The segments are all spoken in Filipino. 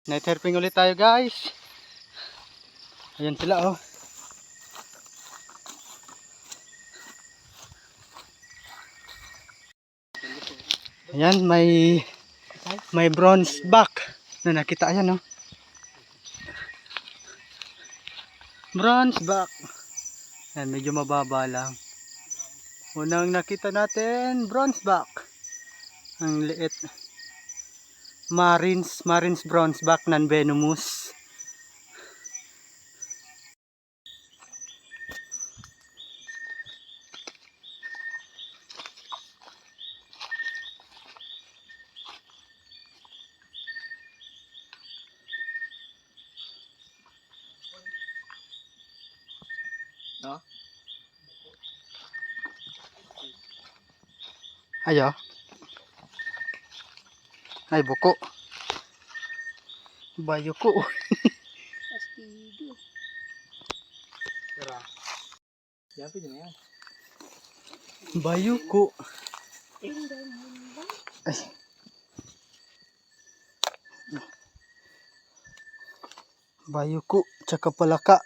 Night herping ulit tayo guys. Ayan sila oh. Ayan may bronze back na nakita. Ayan oh. Bronze back. Ayan, medyo mababa lang. Unang nakita natin bronze back. Ang liit. Marines bronze back non-venomous. No? Ayo. Ay buko. Bayuko. Astigo. Tara. Yan, pwede na yan. Bayuko. Ay. Bayuko tsaka palaka.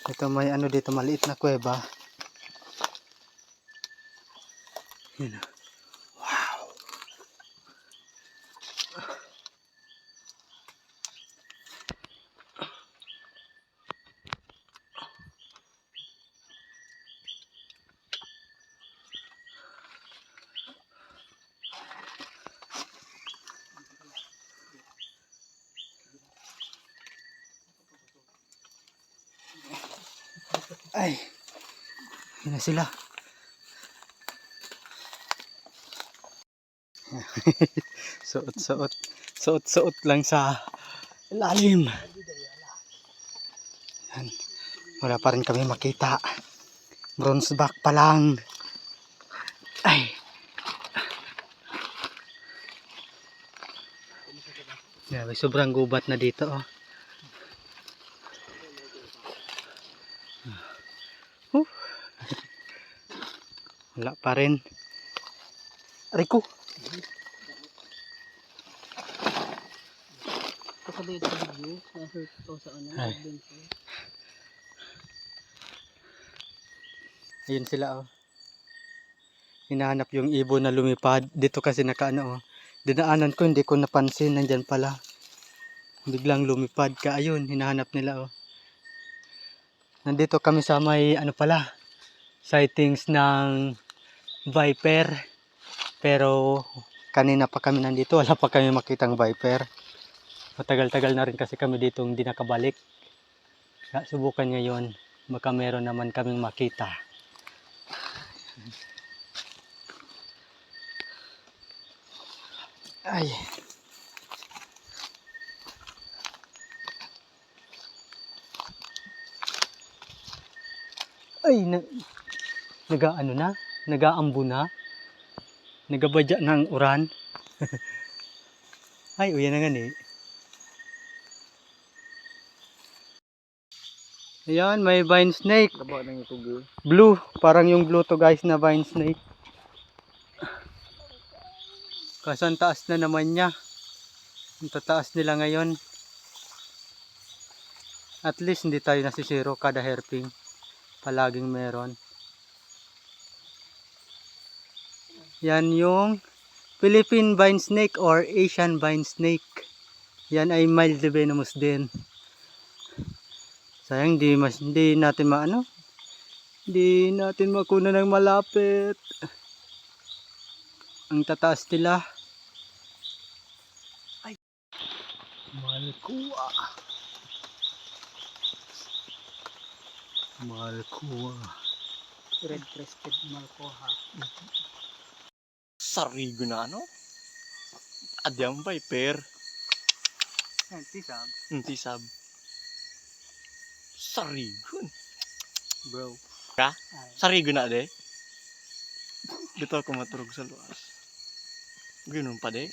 Ito may ano dito, maliit na kuweba. Yan. Wow. Ay. Yan na sila. Suot lang sa ilalim. Yan. Wala pa rin kami makita. Bronze back pa lang. Ay. Yeah, may sobrang gubat na dito oh. Wala pa rin. Rico. Kasabay ito sa video. Na-hurt ko sa ano. Ay. Ayun sila oh. Hinahanap yung ibon na lumipad. Dito kasi nakaano oh. Dinaanan ko, hindi ko napansin. Nandyan pala. Biglang lumipad ka. Ayun, hinahanap nila oh. Nandito kami sa may ano pala. Sightings ng viper. Pero kanina pa kami nandito. Wala pa kami makitang viper. Matagal-tagal na rin kasi kami dito hindi nakabalik. Kaya subukan ngayon. Baka meron naman kaming makita. Ay. Ay, nag-ano na? Nag-aambo na? Nagabadya ng uran? Ay, uyan na nga eh. Ayan, may vine snake. Taba ng itugo. Blue, parang yung blue to guys na vine snake. Kaso ang taas na naman niya. Ang tataas nila ngayon. At least hindi tayo nasisiro kada herping. Palaging meron. Yan yung Philippine vine snake or Asian vine snake. Yan ay mildly venomous din. Sayang hindi natin maano. Hindi natin makuna ng malapit. Ang tataas nila. Ay. Malkuwa. Malkuwa. Red-crested malkoha. Sarigo na ano? Adyang viper. Tisab. Tisab. Sarigo. Bro. Ka? Sarigo na de? Dito ako maturog sa luwas. Ganun pa de?